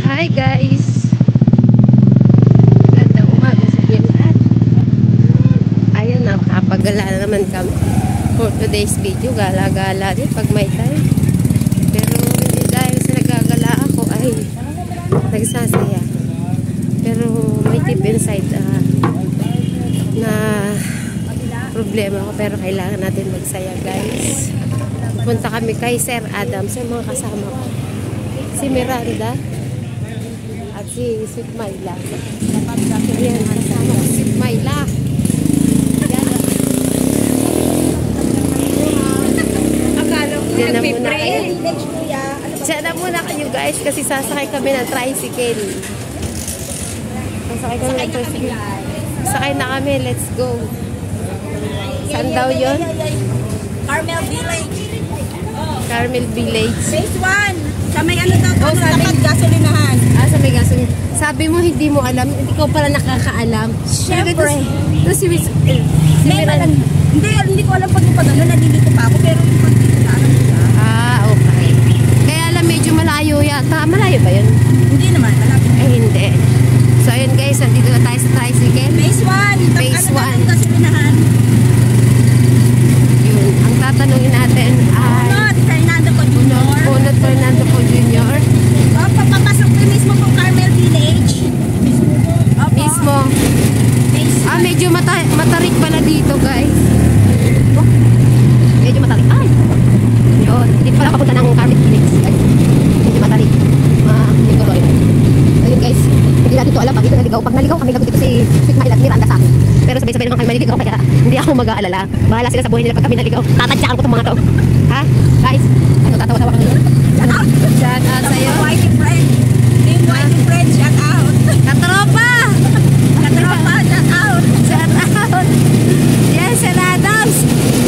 Hi guys! Gandang umaga sa inyo lahat. Ayan, nakapagala na naman kami for today's video. Gala-gala din pag may time. Pero hindi dahil sa nagagala ako ay nagsasaya. Pero may tip inside na problema ko, pero kailangan natin magsaya guys. Pupunta kami kay Sir Adam sa mga kasama ko. Si Miranda at si Sweet Myla. Ayan, kasama ko si Sweet Myla. Diyan na muna kayo. Diyan na muna kayo guys kasi sasakay kami ng tricycle. Sasakay kami ng tricycle. Sakay na kami, let's go. Saan daw yun? Carmel Village. Carmel Village. Phase 1. Sa may ano daw, tapat gasolinahan. Sa may gasolinahan. Sabi mo hindi mo alam, hindi ko pala nakakaalam. Siyempre. Ito si Miranda. Hindi ko alam pag yung pag-ano, nalilito pa ako, pero yung pag-dito na alam ko siya. Okay. Kaya alam, medyo malayo yata. Malayo ba yun? Hindi naman, malapit. Hindi. So ayun guys, nandito na tayo sa tricycle. Phase 1. Phase 1. Gasolinahan. Yun. Ang tatanungin natin ay Bunot Fernando Bunot Fernando Po Jr. Po Jr. Papapasok ko mismo po Carmel Village. Mismo. Medyo matarik pala dito guys. Medyo matarik. Yun. Dito pala kapunta ng Carmel Village. Medyo matarik. Ayun guys. Hindi natin ito alam pag dito naligaw. Pag naligaw kami, lagot dito si Sweet Myla at Miranda sa akin. Pero sabay-sabay naman kami maliligaw kaya hindi ako mag-aalala. Bahala sila sa buhay nila pag kami naligaw. Tatadyakan ko itong mga to. Ha? Guys? Ano, tatawa-tawa kami? Shout out sa'yo. Whitey friend. Team Whitey friend, shout out. Katropa! Katropa, shout out. Shout out! Yes, Sir Adams!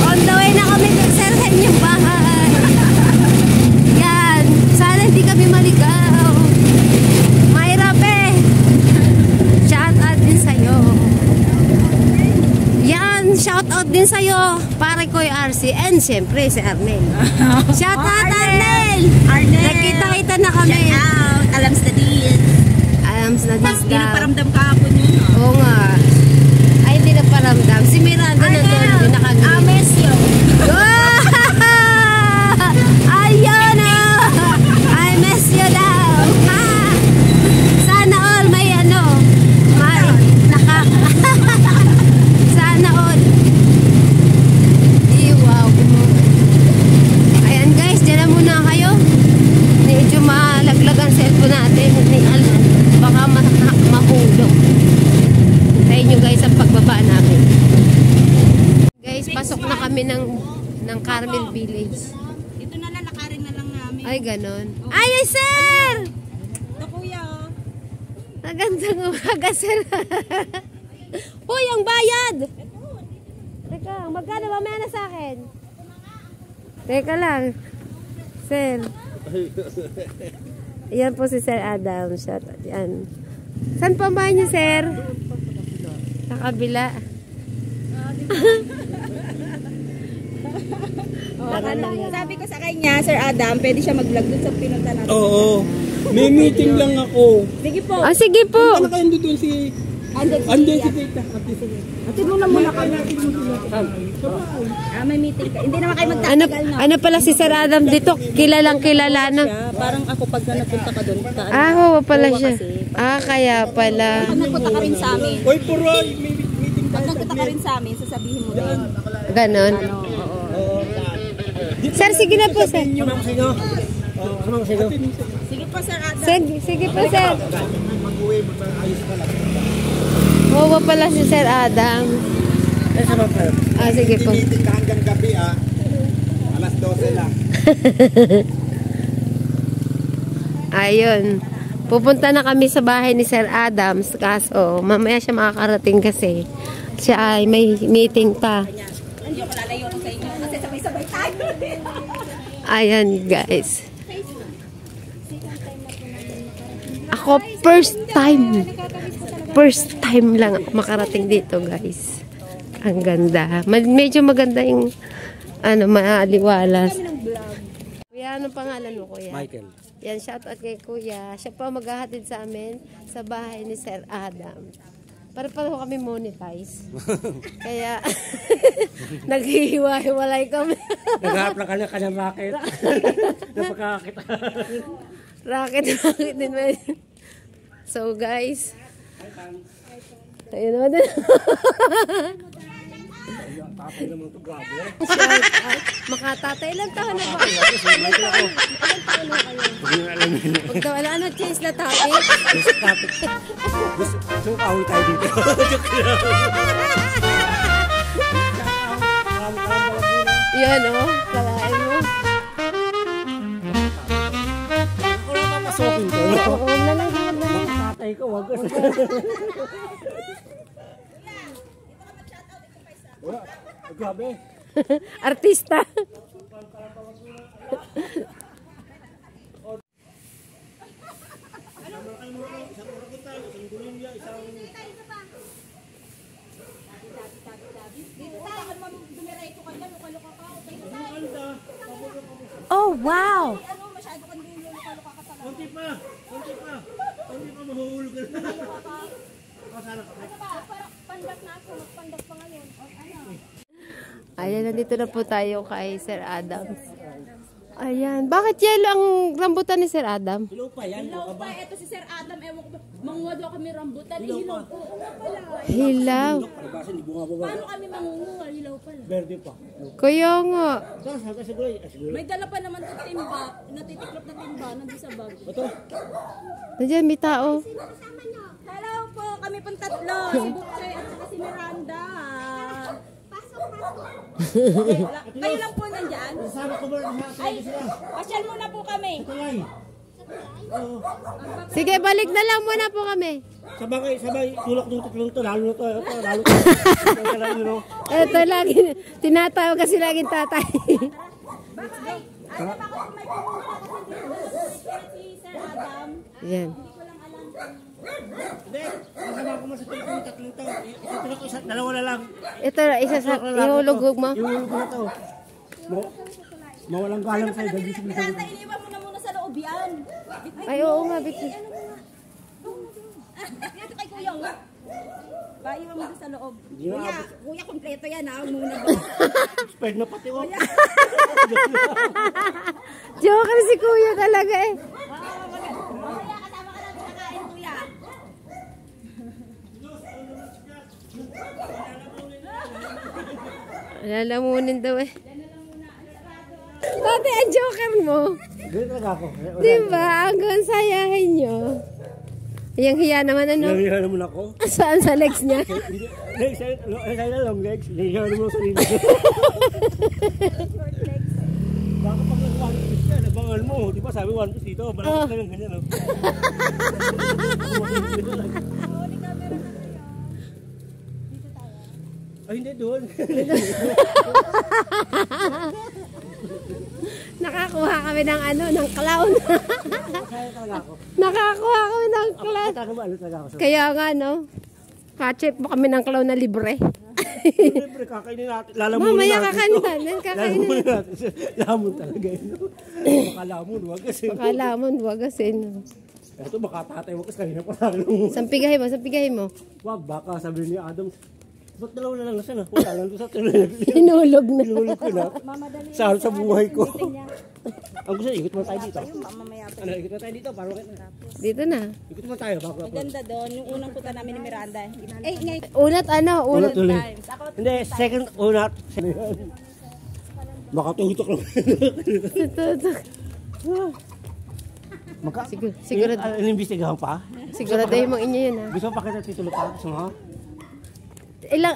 On the way na kami sa inyong bahay. Yan. Sana hindi kami maligaw. Mahirap eh. Shout out din sa'yo. Yan. Shout out din sa'yo. Pare ko yung RC. And siyempre si Arnel. Shout out Arnel! Arnel! Nakita-kita na kami. Shout out. Alams na din. Alams na din. Hindi nagparamdam ka ako nun. Oo nga. Ay, hindi nagparamdam. Si Miranda nandun. Hindi nakagin. Miss you. Ayun o! I miss you daw. Sana all may ano. May sana all. Wow. Ayan guys, dyan na muna kayo. Medyo malaglag ang cellphone natin. Baka mahulog. Tayo nyo guys ang pagbaba namin. Guys, pasok na kami ng Carmel Village. Ito na lang, lakarin na lang namin. Ay, ganon. Ay, sir! Ito kuya. Nagandang umaga, sir. Uy, ang bayad! Teka, magkano ba may na sa akin? Teka lang. Sir. Yan po si Sir Adam. Yan. Saan pa ba niyo, sir? Sa kabila. Sabi ko sa kanya, Sir Adam, pwede siya mag-vlog dun sa pinunta natin. Oo. May meeting lang ako. Sige po. Sige po. Ano kayo doon si... Ando si Tita. Ate mo na muna kami. May meeting ka. Hindi naman kayo magtatagal na. Ano pala si Sir Adam dito? Kilalang kilala na. Parang ako pag napunta ka doon. Oo pala siya. Kaya pala. Pag nagpunta ka rin sa amin. Oy, Puroy! May meeting Pag nagpunta ka rin sa amin, sasabihin mo rin. Ganon. Sir, sige na po, sir. Sumama sa inyo. Sumama sa inyo. Sige po, Sir Adam. Sige po, sir. Mag-uwi, mag-ayos ka lang. Oo pala si Sir Adam. Sumama kayo. Sige po. Meeting ka hanggang gabi Alas 12 lang. Ayun. Pupunta na kami sa bahay ni Sir Adams. Kaso, mamaya siya makakarating kasi. Siya ay may meeting pa. Hindi ako lalayo ko sa inyo kasi sabay-sabay tayo. Ayan, guys. Ako, first time lang ako makarating dito, guys. Ang ganda. Medyo maganda yung maaliwalas. Kuya, anong pangalan mo, kuya? Michael. Yan, shout out kay Kuya. Siya pa maghahatid sa amin sa bahay ni Sir Adam. Para kami monetize. Kaya, naghihiwa-hiwalay kami. Naghahanap lang kanyang racket. Napagkakita. Racket din ba? So guys, ayun naman din. Tapos naman ito, grabe. Shout out. Makatatay, ilang taon na ba? Ilang taon na kayo? Huwag daw, ano, change na topic? Gusto kawin tayo dito. Yan o, kalahin mo. Ako lang papasokin ko. Oo, lalagyan na. Tatay ko, wag. Wala, grabe. Artista. Oh, wow! Konti pa mahuhulog ka na. Ayan, nandito na po tayo kay Sir Adam. Ayan. Bakit yelo ang rambutan ni Sir Adam? Hilaw pa yan. Hilaw pa, eto si Sir Adam, ewan ko ba, manguha daw kami rambutan, hilaw po. Hilaw. Palibasan, di bunga ba? Paano kami mangunguha, hilaw pala. Verde pa. Kaya nga. Saan siguro? Siguro. May dala pa naman ito timba, natitiklop na timba, nandun sa bag. Ito. Nandiyan, may tao. Hello po, kami pong tatlo, si Bukay at saka si Miranda. Kayo lang po nandyan? Sama ko ba? Ay, pasyal muna po kami. Tulay. Sige, balik na lang muna po kami. Sabagay, tulak ng tatlong to, lalo na to, lalo to. Ito lagi, tinatawag kasi laging tatay. Bakit? Ay, alam ako kung may pumunta kasi si Sir Adam. Yan. Hindi ko lang alam. Hindi, kasama ko sa tatlong to. Ito ko, dalawa na lang. Ito, isa sa ihulugog mo. Ihulog ko na to. Mawalang galang sa'yo. Miranda, iniwan mo na muna sa loob yan. Ay, oo nga, Vicky. Dito kay Kuya. Iwan mo sa loob. Yeah. Kuya, kompleto yan ha. Muna ba? Spread na pati ko. Joker si Kuya talaga eh. Mamaya kasama ka natin kakain, Kuya. Lalamunin daw eh. Dati ang Joker mo. Ganyan talaga ako. Diba? Hanggang sayahin nyo. Yang hiya naman ano? Nangihan naman ako. Saan sa legs niya? Hindi, legs, sa'yo na long legs. Nangihan naman ako sa sarili ko. Baka pag nag-one piece ka, nabangan mo. Di ba sabi one piece dito? Malapit na lang ganyan. Ay, hindi doon. Nakakuha kami ng ano, ng clown. Kaya talaga ako. Nakakuha kami ng clown. Talaga ba? Ano talaga ako? Kaya nga no, ka-chip mo kami ng clown na libre. Siyempre, kakainin natin. Lalamunin Mamaya natin. kakainin, kakainin. Lalamunin natin. Lamon talaga yun. Makalamon, wag kasi. Makalamon, wag kasi no. Ito, makatatay mo kasi kanina pa lang. Sampigahin mo. Wag, baka sabi ni Adam, ba't dalawa na lang na siya na? Wala lang doon sa tuloy. Hinulog na. Pinulog ko na. Sa buhay ko. Ang gusto, ikot mo tayo dito. Mamaya pa. Ano, ikot mo tayo dito. Parang Dito na. ikot mo tayo. Bago ako. Ganda doon, yung unang punta namin ni Miranda. Eh, ngayon. Unat ano? Unat. tuloy. Ako, Hindi, second, unat. Baka tutok lang. Siguro. Inimbestigahan pa? Siguraduhin mo inyo yun ha. Gusto mo pakita titulo pa? Gusto mo?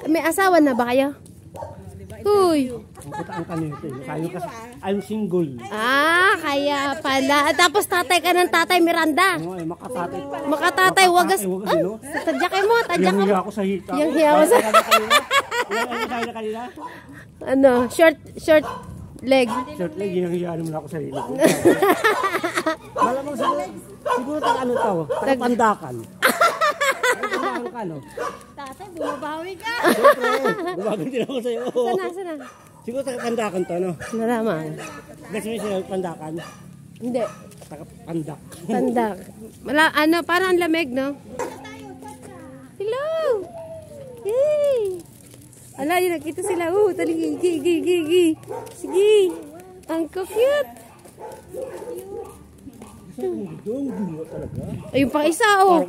May asawa na ba kayo? Uy. Ang puta ang kanina ito. Sayo kasi, I'm single. Ah, kaya pala. Tapos tatay ka ng tatay Miranda. Ano ay, makatatay. Makatay, wagas. Wagas, no? Tadyakin mo, tadyak Yung mo. hiya ako sa hita. Yung hiya mo sa... Yung sayo na kanina. Ano, short leg. Short leg, yung hiya naman ako sa hita. Malamang siguro tang ano to, tang pandakan. Pandakan ka, no? tatay, bumabawi ka. Siyempre, bumagal din ako sa'yo. Sana. Siguro tang pandakan to, no? Nalamang. Gusto mo sila pandakan? Hindi. Taga-pandak. Pandak. Ano, parang ang lamig, no? Hello! Yay! Ala, yun, nakita sila. Tali, gi. Sige. Ang cute. Ayun pang isa, oh.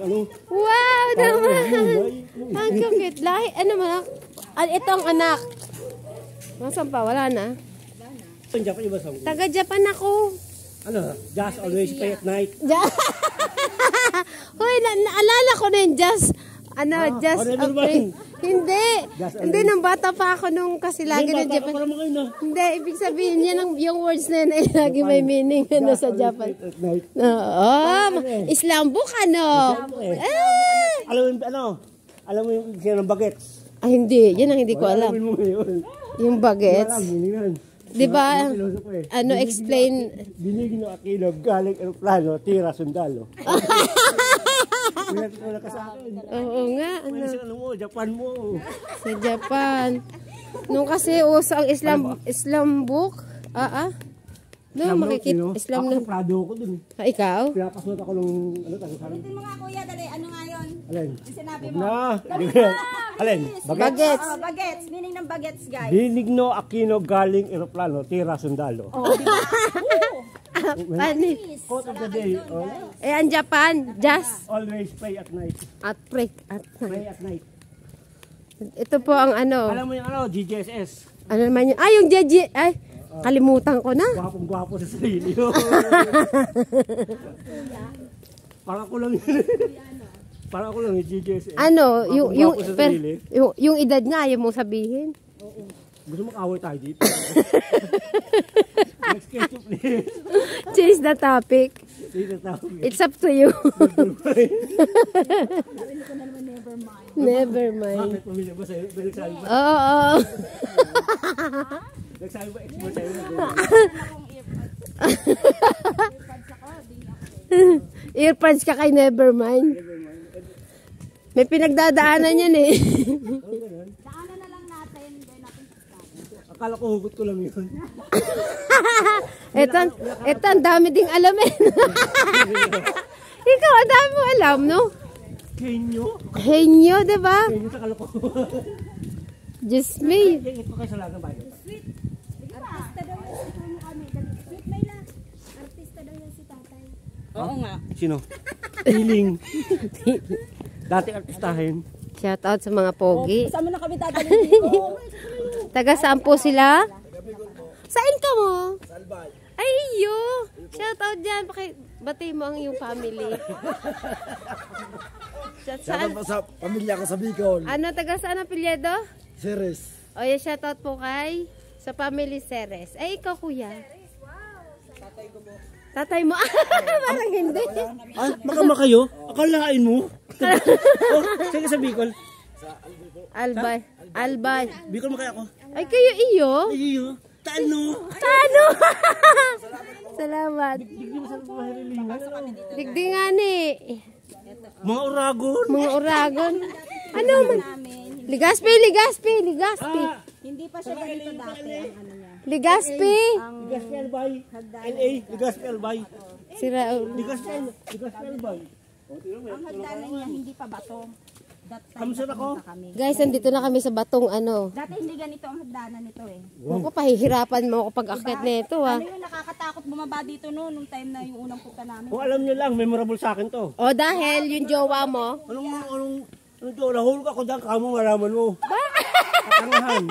Wow, naman. Ang cute. Lahi, ano man? Ito ang anak. Nasaan pa? Wala na. Taga Japan ako. Ano? Just always play at night. Hoy, naalala ko na yung just, just okay. Hindi. Hindi, nang bata pa ako nung kasi lagi ng Japan. Hindi, ibig sabihin yan, yung words na yun ay lagi may meaning sa Japan. Islam book, ano? Alam mo yung sino ng bagets? Ay, hindi. Yan ang hindi ko alam. Yung bagets. Di ba? Explain. Binigno Aquino, galing aeroplano, tira sundalo. Wala ka sa akin. Oo nga. Ano mo, Japan mo. Sa Japan. Nung kasi uso ang Islam book. No, makikita. Islam ako na. prado ko dun. Ikaw? Pinapasot ako nung, sabi? Ulitin mo nga kuya, dali. Ano nga yun? Alin? Yung sinabi mo. Alin? Bagets. Bagets. Meaning ng bagets, guys. Binigno Aquino, galing aeroplano, tira sundalo. Quote of the day. Ang Japan, just Always pray at night. at pray. Pray at night. Ito po ang Alam mo yung GJSS. ano naman yun? Yung JJ, kalimutan ko na. Gwapong-gwapo sa sarili. Parang ako lang yun. Parang ako lang yung GJSS. Yung edad nga, ayaw mong sabihin. Gusto mo kaaway tayo dito? Next question, please. Change the topic. It's up to you. Never mind. Bakit pamilya ba sa'yo? Nagsabi ba? Oo. Nagsabi ba? Expert sa'yo na Earpads ka kay never mind. May pinagdadaanan yan eh. Daanan na lang natin. Akala ko hugot ko lang yun. Ito, ang dami ding alamin. Ikaw, ang dami mo alam, no? Kenyo? Henyo, diba? Kenyo sa kalokohan. Just me. Ito kayo sa lagang bayan. Artista daw yan si Kuya kami. Sweet Layla. Artista daw yan si tatay. Oo nga. Sino? Feeling. Dati artistahin. Shout out sa mga pogi. Saan mo na kami dadalhin dito? Taga saan po sila? Saan ka mo? Salbay. Ay, iyo. Shout out dyan. Bati mo ang iyong family. Shout out sa pamilya ko sa Bicol. Ano, taga saan ang pilyedo? Ceres. O, yeah, shout out po kay sa family Ceres. Ay, ikaw kuya. Tatay mo. Parang hindi. Ah, makama kayo? Akalain mo? Saan ka sa Bicol? Albay. Bicol mo kaya ako? Ay, kayo iyo. Iyo. Tano? Salamat. Digdi nga ni. Mga uragon? Mga uragon. Ano man? Ligaspi. Hindi pa siya ganito dati ang ano niya. Ligaspi. Ligaspi Albay. LA. Ligaspi Albay. Ligaspi Albay. Ang hagdanan niya hindi pa bato. Kamusta ako? Guys, andito na kami sa batong ano. Dati hindi ganito ang hagdanan nito eh. Ako, pahihirapan mo ako pag-akyat nito ha. Ano yung nakakatakot bumaba dito noon nung time na yung unang punta namin. Kung alam nyo lang, memorable sa akin to. O dahil yung jowa mo. Anong to? Nahulog ako dyan, kamo malaman mo. Katangahan.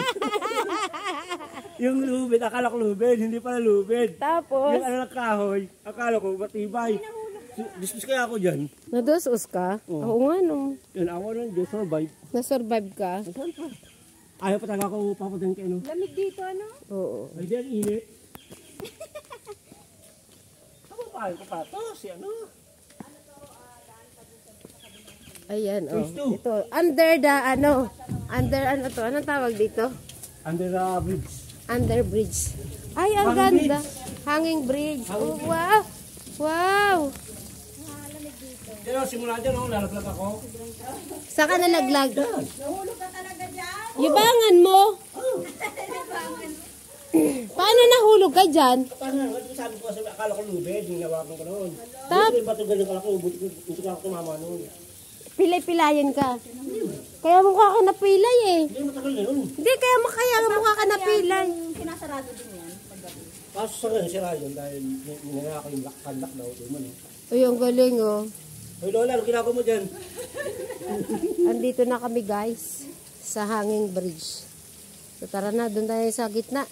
Yung lubid, akala ko lubid, hindi pala lubid. Tapos, Yung ng kahoy, akala ko matibay. Dismiss kaya ako dyan. nadusos ka? Oo nga no. Yun, ako lang, just survive. Na-survive ka? Saan pa? Ayaw pa talaga ako papuntahin kay ano. Lamig dito ano? Oo. Ay, di ang init. Ano pa? Ko pa to, si ano? Ayan oh. Phase two. Ito, under to? Anong tawag dito? Under the bridge. Under bridge. Ay, ang Hanging ganda. Hanging bridge. Oh, wow. Wow. Pero simula dyan, lalaglag ako. Saan ka nalaglag? Nahulog ka talaga dyan? Yubangan mo. Paano nahulog ka dyan? Paano nga, sabi ko kasi akala ko lubid, yung nawakan ko noon. Tap. Buti yung bato ganun kalaki, buti ko ako tumama noon. Pilay-pilayan ka. Kaya mukha ka napilay eh. Hindi, matagal na yun. Hindi, kaya mukha ka napilay. Sinasarado din yan. Paggabi. Kaso sa ngayon, sira yun dahil ninaya ko yung lockdown doon man eh. Uy, ang galing oh. Hoy Lola, ano ginagawa mo dyan? Andito na kami guys sa Hanging Bridge. So tara na, doon tayo sa gitna.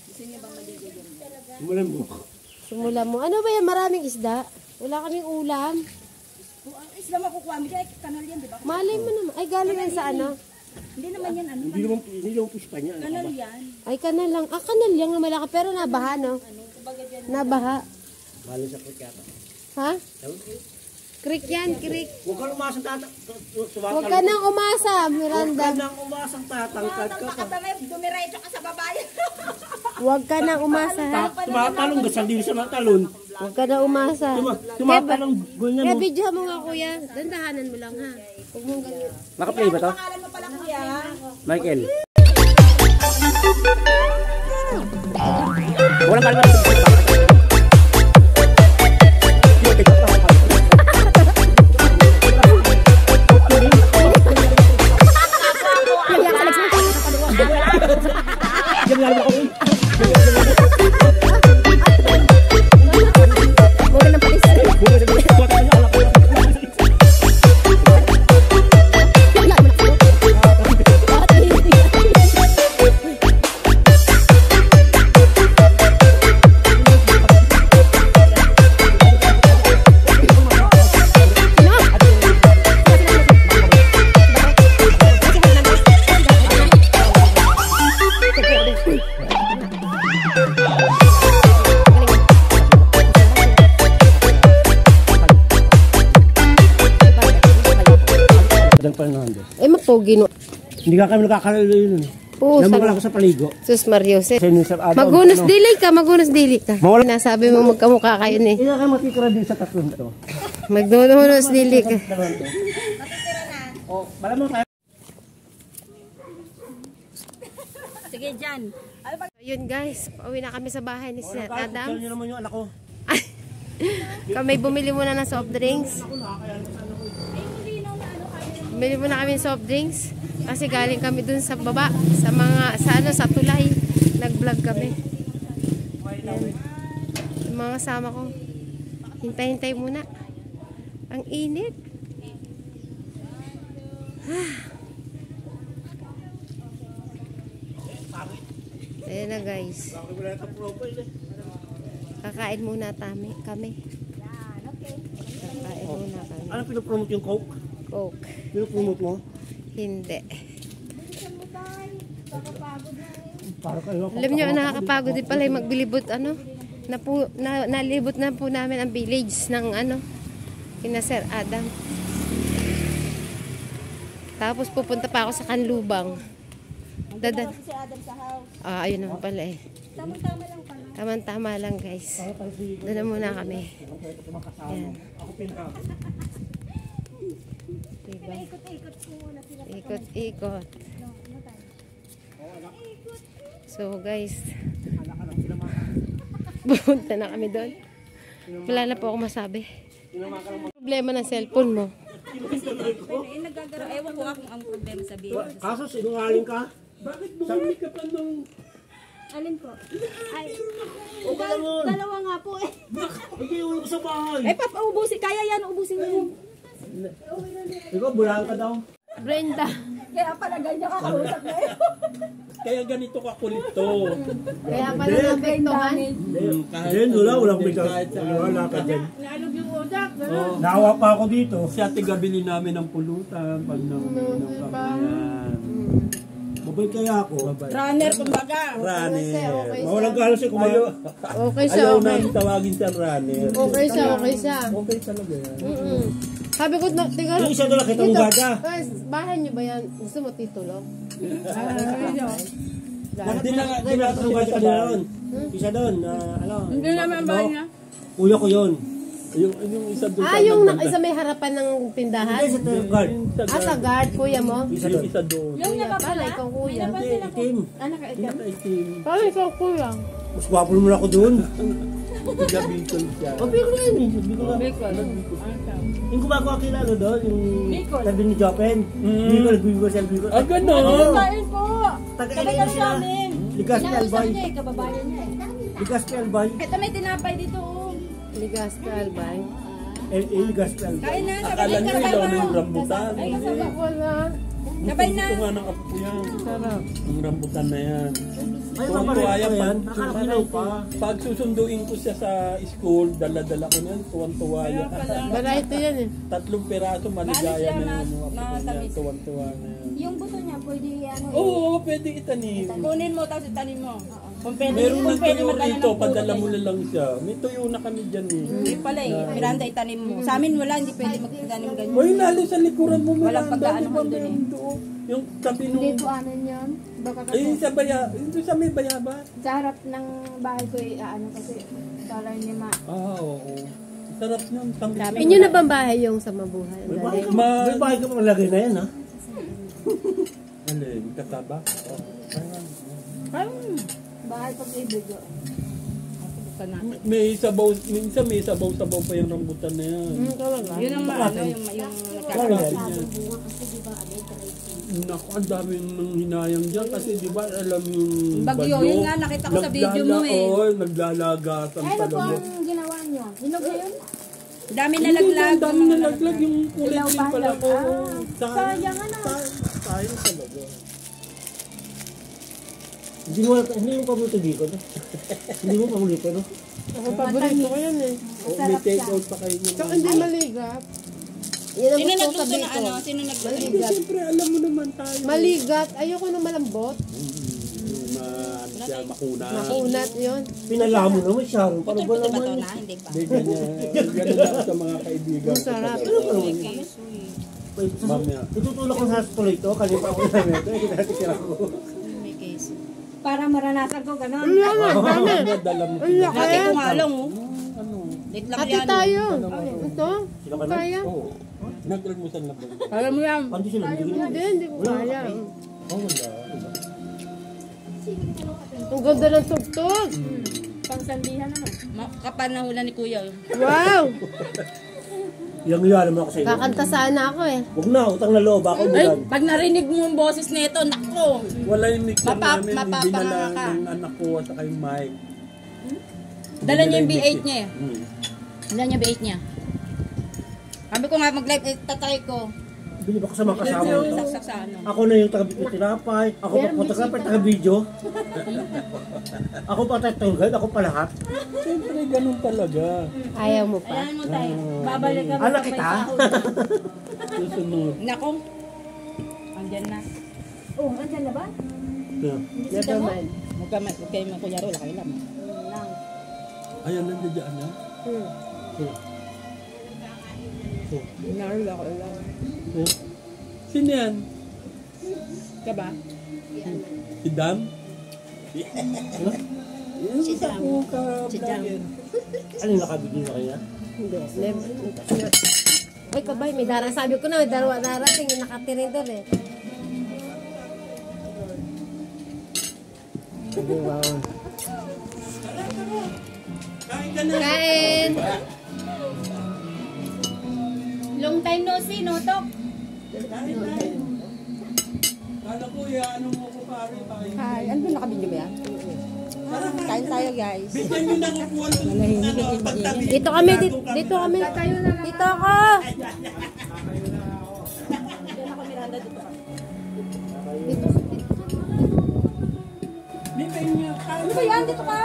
Simulan mo. Sumula mo. Ano ba yan? Maraming isda. Wala kaming ulam. Isla makukuha mo dyan. Kanal yan, di ba? Malay mo naman. Ay, galing yan sa ano? Hindi naman yan, ano. Hindi naman puspa niya. Kanal yan. Ay, kanal lang. Ah, kanal lang na malaki. Pero nabaha, no? Nabaha. Balo sa kut yata. Ha? Creek yan, creek. Huwag ka umasang Huwag ka nang umasa, Miranda. Huwag ka nang umasang tatangkad ka. Makatamay, dumiretso ka sa babae. Huwag ka nang umasa, ha? Tumatalong, gasal din sa matalon. Huwag ka nang umasa. Tumatalong, ganyan Kaya mo. video mo nga, kuya. Dandahanan mo lang, ha? Huwag mong ganyan. Nakaplay ba to? Pangalan mo pala, kuya. Michael. Walang kalma. Eh, magpogi no. Hindi ka kami nakakalala yun. Oo, Namugal ako sa paligo. Sus Mariose. Kasi nung sa Adam, Maghunos dili ka, maghunos dili ka. Mawala- Nasabi mo magkamukha kayo ni. Hindi ka matitira din sa tatlong to. Maghunos dili ka. O, malamang tayo. Sige, dyan. Ayun guys, pauwi na kami sa bahay ni Sir Tell Adam. niyo naman yung anak ko. Kami bumili muna ng soft drinks. Bumili muna kami ng soft drinks. Kasi galing kami dun sa baba, sa tulay. Nag-vlog kami. Yan. Yung mga kasama ko. Hintay-hintay muna. Ang init. Ayan na guys. Kakain muna kami. Kakain muna kami. Ano pinopromote yung Coke? Coke. Pinopromote mo? Hindi. Para kayo. Alam nyo, nakakapagod din pala yung magbilibot, ano? Nalibot na po namin ang village ng, ano, kina Sir Adam. Tapos pupunta pa ako sa Kanlubang. Dadan. Si Adam sa house. Ah, ayun naman pala eh. Tama-tama lang pala. Tama-tama lang guys. Doon na muna kami. Yan. Diba? Ikot-ikot ko muna sila. Ikot-ikot. So guys, pupunta na kami doon. Wala na po ako masabi. Problema ng cellphone mo. Ewan ko nga kung ang problema sabihin. Kaso sinungaling ka? Bakit bumili ka pa nung... Alin po? Ay, Okay lang yun. dalawa nga po eh. Hindi, uwi ko sa bahay. Eh, papaubusin. Kaya yan, ubusin mo. Ikaw, bulaan ka daw. Brenda. Kaya pala ganyan kakausap na yun. Kaya ganito ka kulit to. Kaya pala napektuhan. Then, wala may wala ka dyan. Naalog yung utak. Nawa pa ako dito. Siya tigabili namin ng pulutan pag nang kakayan. Mabay kaya ako. Runner, kumbaga. Runner. Mawalang galo siya kumayo. Okay siya, Ayaw okay. namin tawagin siya runner. Okay siya, okay siya. Okay talaga yan. Sabi ko, tingnan. Yung isa doon nakita mo gada. Guys, bahay niyo ba yan? Gusto mo titulo? Hindi na tanong gada kanina ron. Isa doon. Ano? Hindi naman ang bahay niya. Kuya ko yun. Yung isa doon. Ah, yung isa may harapan ng tindahan? Sa guard. Ah, sa guard, kuya mo? Yung isa doon. Yung Kuya, para ikaw kuya. Hindi, itim. Anak ka Hindi ka itim. Para ikaw kuya. Mas gwapo naman ako doon. Tiga Bicol siya. Oh, Bicol na yun eh. Bicol na. Bicol. Yung gumagawa kilala doon, yung Bicol. sabi ni Jopen. Bicol sa Bicol. Ah, gano'n. Kain po. Taga Sabay Iloilo kami sila. namin. Ligas ni Kinausap Albay. niya eh, kababayan niya eh. Ligas ni Albay. Ito may tinapay dito oh. Ligas ka, Albay. LA Ligas ni Albay. Kain na, Akala sabay niyo sabay ilaw na. na yung rambutan. Ay, sabay. Wala. Sabay na. Gusto nga ng apo ko yan. Sarap. Yung rambutan na yan. Ay, Tuwang-tuwa mapareho yan pa yan. pag- Nakakakilaw pa. Pag susunduin ko siya sa school, dala-dala ko yan, tuwan-tuwa yan. Variety yan eh. 3 peraso, maligaya siya, na yan. Yung apo ko matamis. niya, tuwan-tuwa na yan. Yung buto niya, pwede ano eh. Oo, pwede itanim. Kunin mo, tapos itanim mo. Kung pwede, Meron kung ng pwede tuyo magdala rito, ng puro padala mo ganyan. na lang siya. May tuyo na kami dyan eh. Hindi pala eh, Miranda itanim mo. Sa amin wala, hindi pwede magtanim ganyan. Uy, lalo sa likuran mo, Walang Miranda, pagkaano di ba doon eh. meron doon? Yung tabi nung... Hindi buwanan yun. Baka kasi Ay, sa baya, yung sa may bayaba. sa harap ng bahay ko ano kasi para hindi Ah, oo. Sarap niyang tangkap. Inyo na bang bahay yung sa mabuhay? May bahay ka Ma- may bahay ka pa malagay na yan ha. Alin, kataba? Oh, ayan. bahay pag-ibig. May sabaw, minsan may sabaw-sabaw pa yung rambutan na yan. Yun ang ano, yung Kakain niya. Naku, ang dami nang hinayang dyan kasi di ba alam yung Bagyo, yun nga, nakita ko sa video mo eh. Oo, naglalagatan Ano po talaga. ang ginawa niyo? Hinog na yun? Dami Hindi, nalaglag. ang dami nalaglag yung kulay Ilaw din pa pala lang. ko. Sayang ano. Sayang talaga. Hindi mo paborito dito. No? Hindi mo paborito, no? Ako paborito ko yan eh. Oh, may take out pa kayo niya. Tsaka hindi maligat. Yan ang Sino gusto ko nagluto sa na biko. ano? Sino nagluto? Hindi, siyempre alam mo naman tayo. Maligat. Ayoko na malambot. Siya makuna. Makunat yun. Pinala mo naman siya. Paano ba Putol-putol ba naman? to na? Hindi pa. Hindi, ganyan lang sa mga kaibigan. Ang sarap. Ano ba naman yun? Mamaya. Tutulak ko sa tuloy ito. Kanina ako namin ito. Hindi natin sila ko. May case. Para maranasan ko ganun. Ang laki. Dami. Dala mo. Ang laki. Laki ko nga lang oh. Ano? Late lang Ate yan. tayo. Ito. Sila ka na? Kaya. Oo. Nag-almusal na ba? Alam mo yan. Paano sila? Hindi ko kaya. Oo, wala. Ang ganda ng tugtog. Pangsandihan naman. Kapanahulan ni Kuya. Wow. Yang yan naman ako sa iyo. Kakanta sana ako eh. Huwag na, utang na loob ako. Ay, Bulan. pag narinig mo yung boses nito, nako. Wala yung mixer namin, Mapapanga dinala ka. ng anak ko at saka yung mic. Dala niya yung Dinala B8 mixer. niya eh. Hmm. Dala niya B8 niya. Sabi ko nga mag-live, tatry ko. Bilib ako sa mga kasama ko. Saksak sa ano. Ako na yung taga-tinapay. Ako pa photographer, taga-video. Ako pa taga-tunggal, ako pa lahat. Siyempre, ganun talaga. Ayaw mo pa. Ayan mo tayo. Babalik kami Anak sa may kita. sahod. Susunod. Nako. Andyan na. Oh, andyan na ba? Yeah. Never mind. Huwag kayo makuyaro, wala kayo lang. Ayan, nandiyan na. Wala ko lang. Sino yan? Ka ba? Si Dam? Si Dam. Si Dam. Ano yung nakabigil na kanya? Hindi. Never. Ay, kabay, may darating. Sabi ko na, may darating. Yung nakatirin doon eh. Hindi ba? Kain ka na. Kain! Long time no see, no talk. Kala ko, ano mo ko pare tayo. Hi, ano ba nakabidyo ba yan? Kain tayo guys. Bigyan nyo ng upuan ko. Pagtabi. Dito kami, dito kami. Dito ako! Dito. May penyo. Ano ba yan? Dito ka!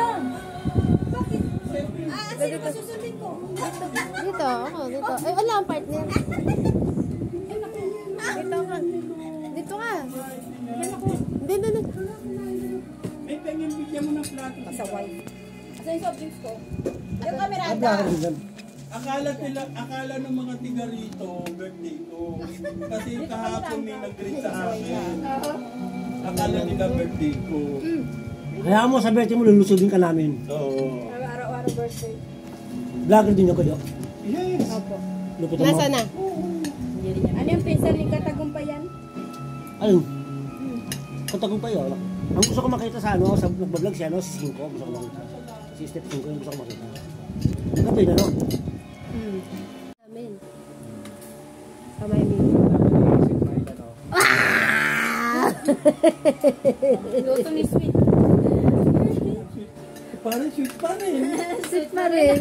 Dito, ako, dito. Ay, wala ang partner. Dito ka. Dito ka. Hindi, hindi. May penyo, bigyan mo ng plato. Pasaway. Asa yung soft drinks ko? Yung camera. Akala ng mga tiga rito, birthday ko. Kasi kahapon may nag-greet sa akin. Akala nila birthday ko. Kaya mo, sabi mo, lulusubin ka namin. Oo. Araw-araw birthday. Vlogger din ako yun. Yes. Luputan mo. Nasa na? Ano yung pinsan ng katagumpayan? Ayun. Katagong pa yun. Ang gusto ko makita sa ano, sa nagbablog siya, no, si 5, gusto ko makita. Si Step 5 yung gusto ko makita. Maganda yun, ano? Amen. Kamay mo. Luto ni Sweet. Parang sweet pa rin. Sweet pa rin.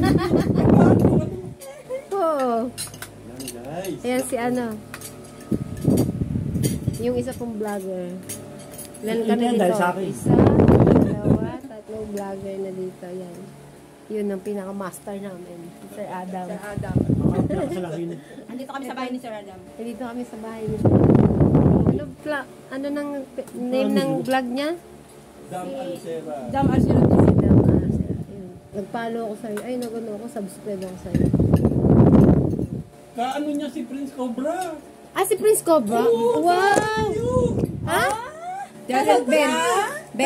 Oo. Yan guys. Ayan si ano. Yung isa pong vlogger. Ilan kami Yan, dito? dahil sa akin. Isa, dalawa, tatlong vlogger na dito. Yan. Yun ang pinaka-master namin. Sir Adam. Sir Adam. Ang pinakasalahin. Andito kami sa bahay ni Sir Adam. Dito kami sa bahay niya. Ano nang name ng vlog niya? Dam Alcera. Jam Arcelo. Adam Arcel. Ayun. Nag-follow ako sa'yo. Ay, nag-ano ako. Subscribe ako sa'yo. Kaano niya si Prince Cobra? Ah, si Prince Cobra? Wow! Ha? Dahil Ben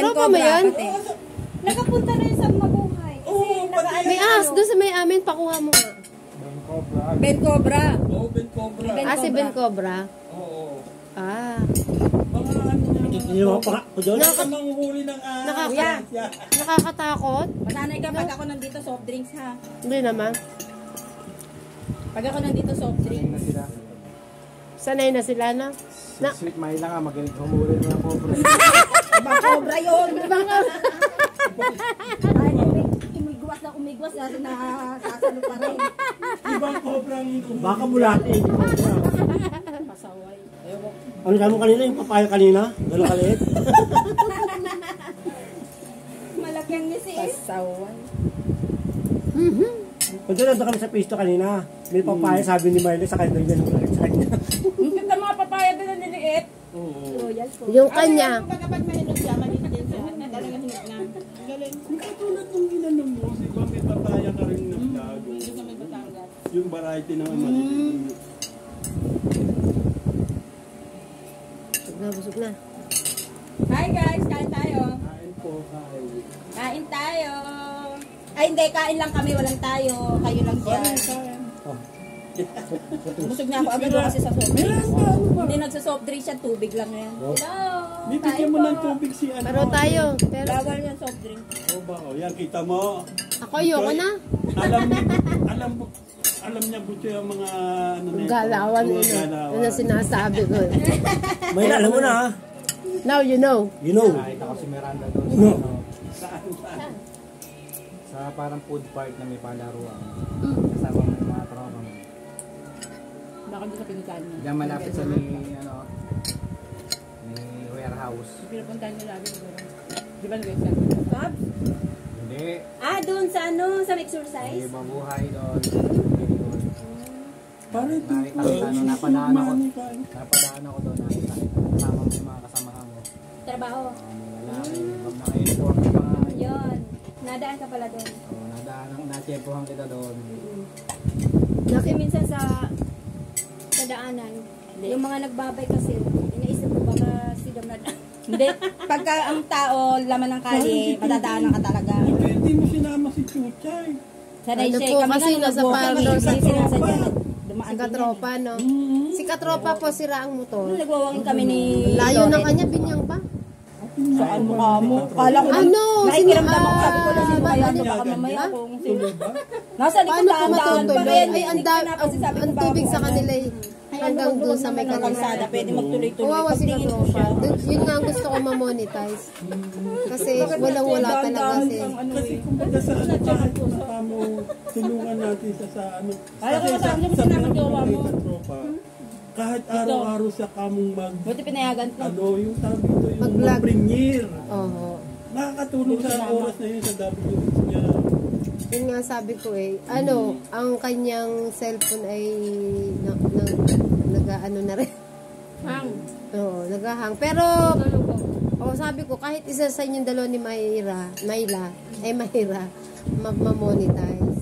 Tropa mo Cobra yun? pati. Nakapunta na yun sa Mabuhay. Oo, pati. May doon sa may amin. Pakuha mo nga. Ben Cobra. Oo, Ben Cobra. Ben Ah, si Cobra. Ben Cobra? Oo. Ah. Mga ano niya. Hindi mo pa ko doon. Baka manghuli ng Kuya. Nakakatakot? Masanay ka pag ako nandito soft drinks ha. Hindi naman. Pag ako nandito soft drinks. Sanay na sila na. Sweet Myla nga, magaling humuli ng mga cobra. Ibang Cobra yun. Ay, umigwas na nakasalo pa rin. Ibang Cobrang Baka bulate. Pasaway. Ano sabi mo kanina, yung papaya kanina? Gano'n kaliit? Malaki ang ngisi eh. Pasaway. Pag nandun kami sa pisto kanina, may papaya, sabi ni Marley, sa kanya yan, sa kanya. Ang ganda mga papaya doon na niliit. Oo. Yung kanya. Kapag mahinog siya, maliit din siya. Talagang hinog na. Galing. Hindi katulad nung ginanong mo, di ba may papaya ka rin ng lago? Hindi kami Batangas. Yung variety naman maliliit. Busog na. Hi guys, kain tayo. Kain po, kain. Kain tayo. Ay hindi, kain lang kami, walang tayo. Kayo lang dyan. Busog na ako agad kasi sa soft drinks. Hindi nagsa-soft drinks yan, tubig lang yan. Hello! Bibigyan mo ng tubig si ano. Pero tayo. Pero Bawal yan soft drink. Oo ba? O yan, kita mo. ako ayoko na. Alam niya buto yung mga ano na ito. Galawan Mga yun. galawan. Yun ang sinasabi ko. May alam mo na, ha? Now you know. You know. Nakita ko si Miranda doon. No. Sa parang food park na may palaruan. Kasama mo yung mga tropa mo. Baka doon sa pinuntahan niya. Diyan malapit sa may, ano, may warehouse. Pinupuntahan niya lagi. Di ba nag-exam? Babs? Hindi. Ah, doon sa ano, sa May exercise? mabuhay doon. Pare, Nakita ko, ano, napadaan ako doon. Nakita kasama mo yung mga kasamahan mo. Trabaho. May lalaki, mga uniform na mga. Yun. Nadaan ka pala doon. Natiyempohan kita doon. Kasi minsan sa daanan, yung mga nagbabay kasi, inaisip ko baka sila na Hindi. Pagka ang tao, laman ng kalye, madadaanan ka talaga. Bakit hindi mo sinama si Chuchay? Sanay Ano siya. po, Kami kasi nga, nasa nag-walk parang kami, doon sa hindi sinasadya. Si Dumaan din Katropa, no? Si Katropa po, sira ang motor. yan. Nagwawangin kami ni Layo na Loren. kanya, binyang pa. Saan mo ka mo? Kala ko Ano? nakikiramdam ako. Sabi ko na sino kaya ano to? Baka ba? mamaya kung sino. Nasa likod Paano ko daan-daan pa matutuloy? rin. Ay, ang tubig sa kanila eh. Hanggang doon sa may kalsada. kalsada. Pwede magtuloy-tuloy. Kawawa si Pagtingin ko Katropa. siya. Yun nga ang gusto ko ma-monetize. Kasi walang-wala talaga si... Kasi kumbaga sa ano, kahit kung mo tulungan natin sa ano. Ayaw ko Kasi kasama niya, sa sinama jowa mo. pinapakita tropa, kahit araw-araw sa kamong Buti pinayagan ko. ano, yung sabi ito, yung Mag-vlog. mag-premier. Oo. Nakakatulong sa oras na yun sa WH niya. Yun nga sabi ko eh. Ano, ang kanyang cellphone ay nag-ano na rin. Hang. Oo, nag-hang. Pero, sabi ko, kahit isa sa inyong dalawa ni Mayra, ma-monetize.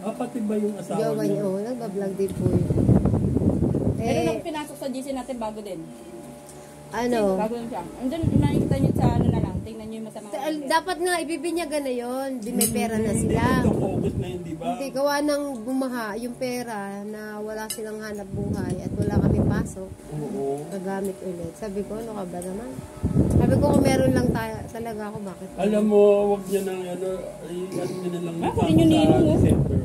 Pati ba yung asawa Jowa niya, niya? nagbablog din po yun. Pero Eh, nung pinasok sa GC natin, bago din. ano, Bago din siya. Andun, nakikita nyo sa ano na lang. Tingnan nyo yung masamang comment. dapat nga ibibinyagan na yun. Di may pera na Hindi, sila. itong August na yun, di ba? Hindi, gawa ng bumaha yung pera na wala silang hanap buhay at wala kami pasok. Oo. Gagamit ulit. Sabi ko, ano ka ba naman? Sabi Sabi ko kung meron lang tayo, talaga ako, bakit? Alam mo, wag niya nang ano, ano niya na lang kunin niyo nilo mo. December.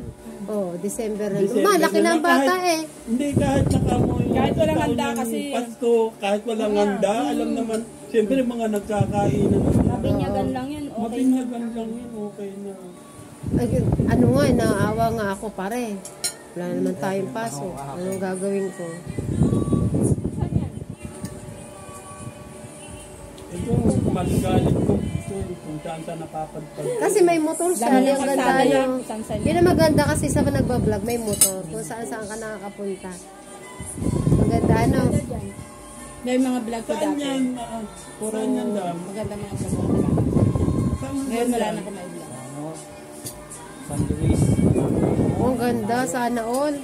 Oh, December na. December Malaki na ng lang, bata kahit- eh. Hindi, kahit nakamoy. Kahit walang handa kasi. Pasto, kahit walang handa, alam naman, siyempre mga nagkakainan. Mabinyagan lang yan, okay. Mabinyagan lang yun, okay na. Ay, ano nga, naawa nga ako pare. Wala naman tayong pasok. Anong gagawin ko? Ito, maligalit ko kung saan sa nakapadpad. Kasi may motor siya. Dami Yung ng ganda kalsada yan, yung... isang saan. Yun ang maganda kasi sa mga nagbablog, may motor. Kung saan saan ka nakakapunta. Maganda ano. May mga vlog ko Saan dati. yan? Saan yan dam? Maganda mga vlog ko dati. Saan Ngayon wala yan? na ko may vlog. Ano? San Luis. Oh, ang ganda. Sana all.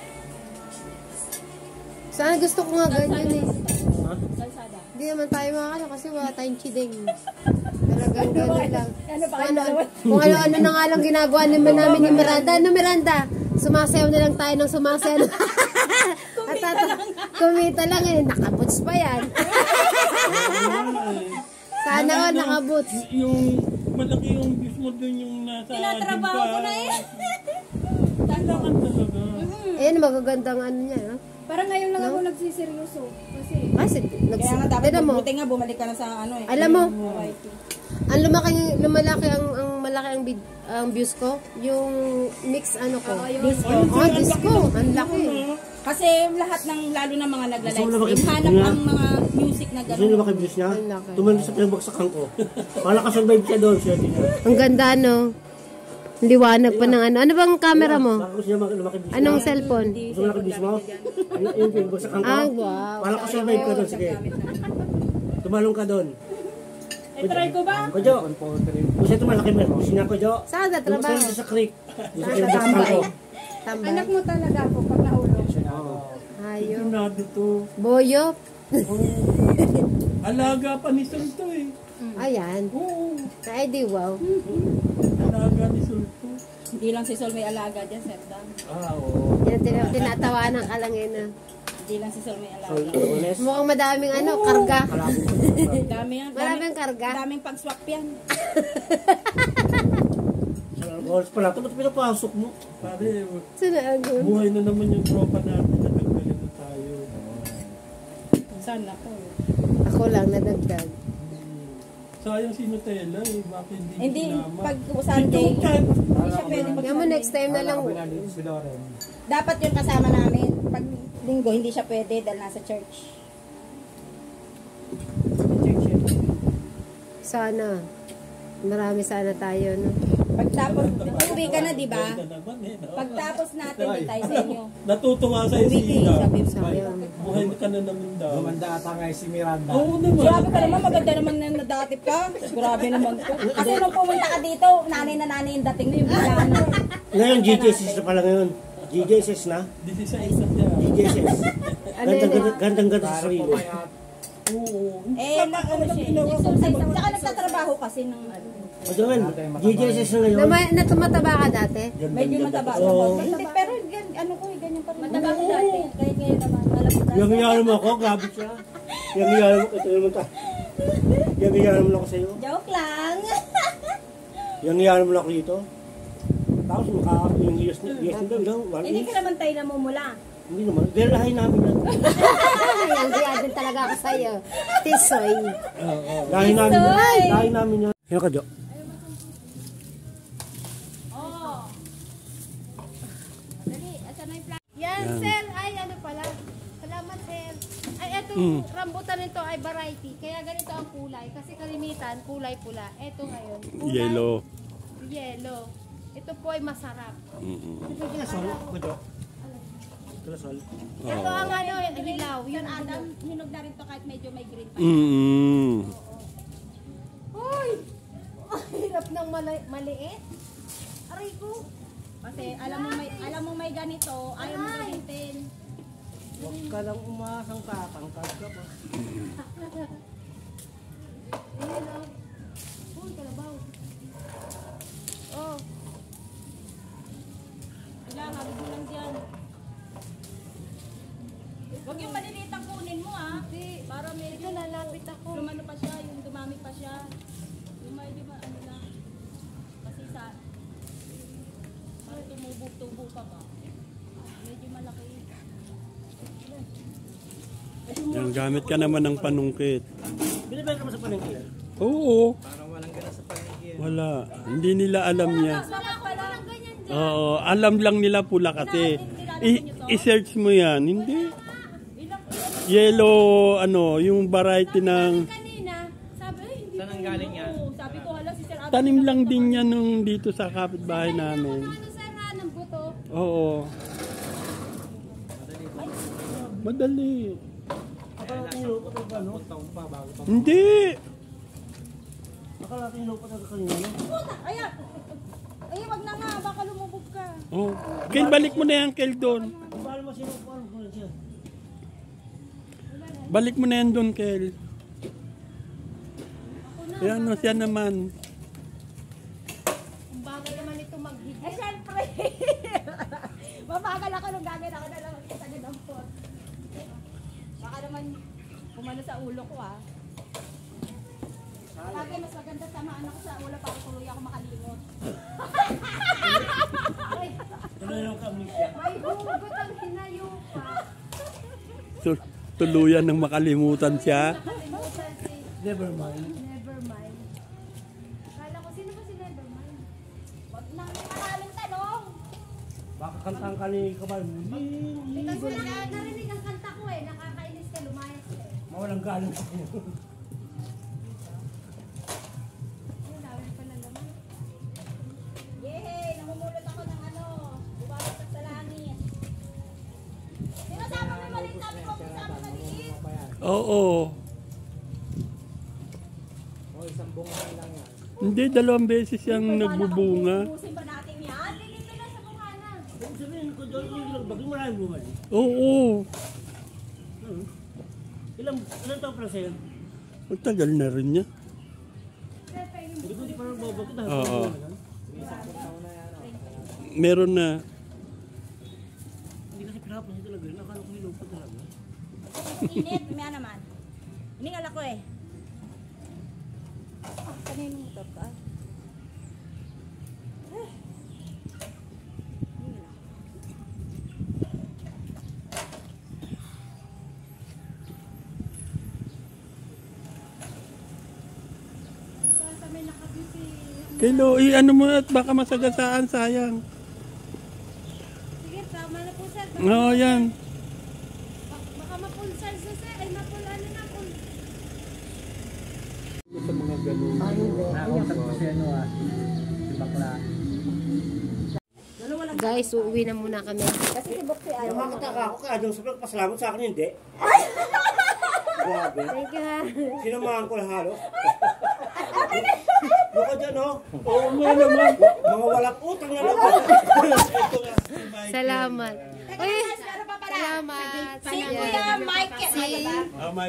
Sana gusto ko nga ganyan eh. Kalsada. Hindi naman tayo makakala kasi wala tayong chideng. Talagang gano'n lang. Ano pa kayo Ano, dalawa? kung ano-ano na nga lang ginagawa naman namin ni Miranda. Ano Miranda? Sumasayaw na lang tayo ng sumasayaw. Kumita lang eh. Nakabuts pa yan. Sana all nakabuts. Yung malaki yung views mo dun yung nasa Tinatrabaho ko na eh. Kailangan talaga. Ayun, magagandang ano niya. No? Parang ngayon lang ako nagsiseryoso. Kasi, Kasi, kaya nga dapat tignan mo. buti nga bumalik ka na sa ano eh. Alam mo, Variety. ang lumalaki ang malaki ang views ko, yung mix ano ko. Disco, ang laki. Kasi lahat ng, lalo na mga Gusto mo na nagla-live stream, makipag- hanap nga. ang mga music na Gusto niyo gano'n. ba kayo views niya? Ang laki. Tumalo sa pinagbagsakan ko. Malakas ang vibe siya doon, siya din niya. Ang ganda no. Liwanag pa ng ano. Ano bang camera mo? Baka gusto niya lumaki views Anong niya. cellphone? Gusto mo lumaki views mo? Yung pinagbagsakan ko. Ah, wow. Malakas ang vibe ko doon, sige. Tumalong ka doon. try ko ba? Kodyo, gusto ito malaki mo. Gusto niya Kodyo. Saan na trabaho? Gusto sa creek. Gusto Saan sa sa pinagbagsakan ko. tambay? Anak mo talaga ako pag naulog. Oo. Ayo. Tunado to. Boyo. Alaga pa ni Sulto eh. Ayan. Oo. Ay, di wow. Alaga ni Sulto. Hindi lang si Sol may alaga dyan, Sir Dan. Oo. Yan, tinatawanan ka lang yun. Hindi lang si Sol may So, alaga. honest. Mukhang madaming ano, karga. Dami yan. Maraming karga. Daming pag-swap yan. Goals pala. Ito ba't pinapasok mo? Pare, Sinagot. buhay na naman yung tropa natin. Nagagalit na tayo. Sana ko. Ako lang nadagdag. Sayang si Nutella eh. Bakit hindi Hindi, sinama? pag Sunday, Si Chuchan. hindi siya pwede mag Yan mo next time na lang. Si Loren. Dapat yung kasama namin. Pag linggo, hindi siya pwede dahil nasa church. Church yun. Sana. Marami sana tayo, no? Pagtapos, uwi ka na, di ba? Ganda naman eh. No? Pagtapos natin, di tayo sa inyo. Natutuwa sa'yo si Uwi Ina. sabi mo. Sayang. Buhay ka na naman daw. Gumanda ata nga si Miranda. Oo naman. Grabe ka naman, maganda naman na nadatip ka. Grabe naman to. Kasi nung pumunta ka dito, nanay na nanay yung dating na yung bilangan. Ngayon, GJSS na pala ngayon. GJSS na. 16 na siya. GJSS. Ano yun? Gandang-ganda sa sarili. Oo. Eh, ano siya, exercise. Tsaka nagtatrabaho kasi ng ano. O Joel, GJSS na ngayon. Na tumataba ka dati? Medyo mataba siya. Oo. Hindi, pero ano ko, ganyan pa rin. Mataba ko dati. Kahit ngayon naman, alam ko Yung iyaran mo ako, grabe siya. Yung iyaran mo, ito naman ta. Yung iyaran mo ako sa'yo. Joke lang. Yung iyaran mo ako dito. Tapos yung years nila, ilang? Hindi ka naman tayo namumula. Hindi naman. Galahay namin yan. Yan, diyan din talaga ako sa'yo. Tisoy. Lahi namin yan. Lahi namin yan. Sino ka, Jo? Yan, sir. Ay, ano pala. Salamat, sir. Ay, etong rambutan nito ay variety. Kaya ganito ang kulay. Kasi kalimitan, kulay pula. Eto ngayon. Kulay Yellow. yellow. Ito po ay masarap. Ito kinasol ko, Jo. Kinasol. Ito ang ano, hilaw. Yun Adam, hinog na rin to kahit medyo may green pa. Uy! Ang hirap ng maliit. Aray ko. Kasi alam mo may ganito, ayaw mo gamitin. Huwag ka lang umasang tatangkad ka pa. Ayun o. Uy, kalabaw. Oh. Kailangan mo lang dyan. Huwag yung maliliit ang kunin mo ah. Hindi. Para medyo Ito lalapit ako. lumano pa siya yung dumami pa siya. Yung medyo ano lang. Kasi sa tumubo pa ba? Medyo malaki. Yan, gamit ka naman ng panungkit. Binibenta ka mo sa palengke? Oo. Parang walang gana sa palengke. Wala. Hindi nila alam yan. Wala ganyan dyan. Oo. Alam lang nila pula kasi. I-search mo yan. Hindi. Yellow, yung variety ng... Kanina, sabi, hindi Saan ang galing yan? Sabi ko, hala, si Sir Adam. Tanim lang din yan nung dito sa kapitbahay namin. Ano, Sir, ng buto? Oo. Madali. Akala natin yung lupa talaga, no? Taon pa bago pa. Hindi. Akala natin yung lupa talaga kanina, no? Ayan! Ay, wag na nga, baka lumubog ka. Oh. Kel, balik mo na yan, Kel, doon. Paano mo sino paano ko siya? Balik mo na yan doon, Kel. Ayan, siya naman. Ang bagal naman ito maghigit. Eh, syempre! Mabagal ako nung gagawin ako na lang sa ng pot. Baka naman kumano sa ulo ko, ah. Sabi, mas maganda tamaan ako sa ulo para tuloy ako makalimot. Ano yung kamisa? May hugot ang hinayo pa. Tuluyan ng makalimutan siya. Nakalimutan si Never mind. Nevermind. Kala ko, sino ba si Nevermind? Wag na, maraming tanong. Baka kantang ka ni Kabal. Kasi narinig ang kanta ko eh, nakakainis ka, lumayas ka eh. Mawalang galang sa kanya. Ayun, dami pa na naman. Yehey! Namumulot ako ng bumabagsak sa langit. Sinasama mo yung maliit, sabi ko, sabi maliit. Oo. O, isang bunga lang yan. Hindi, 2 beses siyang nagbubunga. Ubusin ba natin yan? Dito na sa bungana. Kung sabihin ko doon, yung nagbagay, maraming bunga eh. Oo. Ilan taon pala sa'yo? Matagal na rin niya. Hindi ko di parang babagay. Oo. Meron na. Hindi kasi pinapansin talaga yun. Akala ko may lupa talaga. Init, may naman. Hiningal ako eh. Kanino mo ito ka? Kilo, ano mo at baka masagasaan, sayang. Sige, tama na po sir. Oo, yan. Baka mapulsar sa sir. Ay, mapulano na po. Sa mga ganun. Nakausap ko si si Bakla. Guys, uuwi na muna kami. Kasi si Bok si Yung makataka ako kaya doon sobrang pasalamat sa akin, hindi. Grabe. Thank you, ha. Sinamahan ko lang halos. Buka dyan, oh. Oo nga naman. Mga walang utang na lang. Salamat. Uy, salamat. Si Kuya Michael.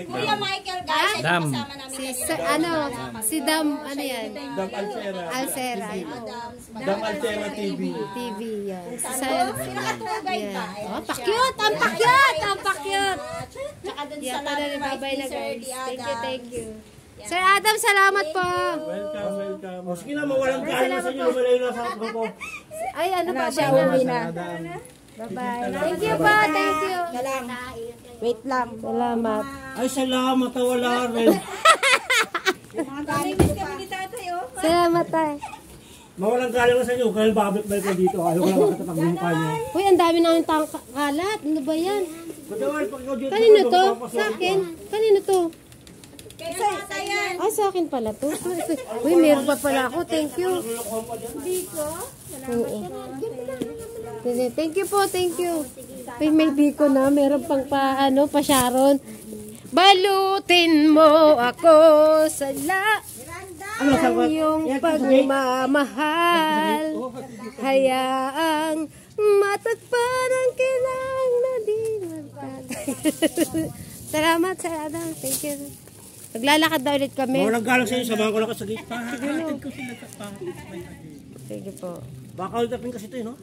Kuya Michael, guys. Ay, Dam. kasama namin Si, kayo. si Dam, ano yan? Dam Alcera. Alcera. Dam Alcera TV. TV yan. Sila ka-tour guide ba? Yeah. Oh, pakyut! Ang pakyut! Ang pakyut! Tsaka dun sa Yeah, lobby tara, bye-bye na ni Sir guys. Diaga. Thank you, thank you. Sir Adam, salamat po. Welcome, welcome. O sige na, mawalang galang na sa inyo. Lumalayo na sa akin ko. Ay, ano pa siya, ba? uwi na. Bye-bye. Thank you po, thank you. Wait lang. Salamat. Ay, salamat. Wala rin. Mga galing kami ni tatay, oh. Salamat tayo. Mawalang galang na sa inyo. Kaya babalik ko dito. Ayaw ko lang makatapag ng mukha niyo. Uy, ang dami namin kalat. Ano ba yan? Matawal, pag ikaw dito. Kanino to? Sa akin? Kanino to? Kaya sa tatay yan. Ah, sa akin pala to. Uy, meron pa pala ako. Thank you. Biko. Oo. Thank you po, thank you. Uy, may biko na. Meron pang pa Sharon. Balutin mo ako sa iyong pagmamahal. Hayaang matagpan ang kailangan na di magtagay. Salamat, Sir Adam. Thank you. Naglalakad na ulit kami. Mawalang galang sa inyo. Samahan ko lang ka sa gate. Sige po. Baka ultapin kasi ito no?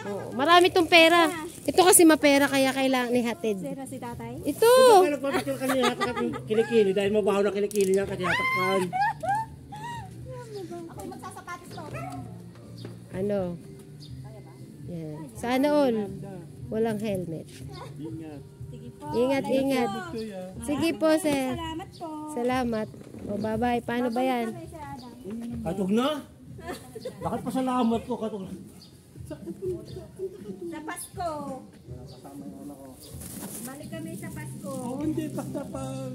Oo, marami tong pera. Ito kasi mapera kaya kailangan ihatid. Sira si tatay. Ito! Kaya nagpapicture kanina natakap yung kilikili dahil mabaho na kilikili niya kasi natakpan. Ako yung magsasapatos to. Ano? Yan. Sana all. Walang helmet. Sige po. Ingat, ingat. Kuya. Sige po, sir. Salamat po. Salamat. O, bye-bye. Paano ba yan? Kay Sir Adam. Katog na? Bakit pasalamat ko katog na? Sa Pasko. Balik kami sa Pasko. Oh, hindi pa pag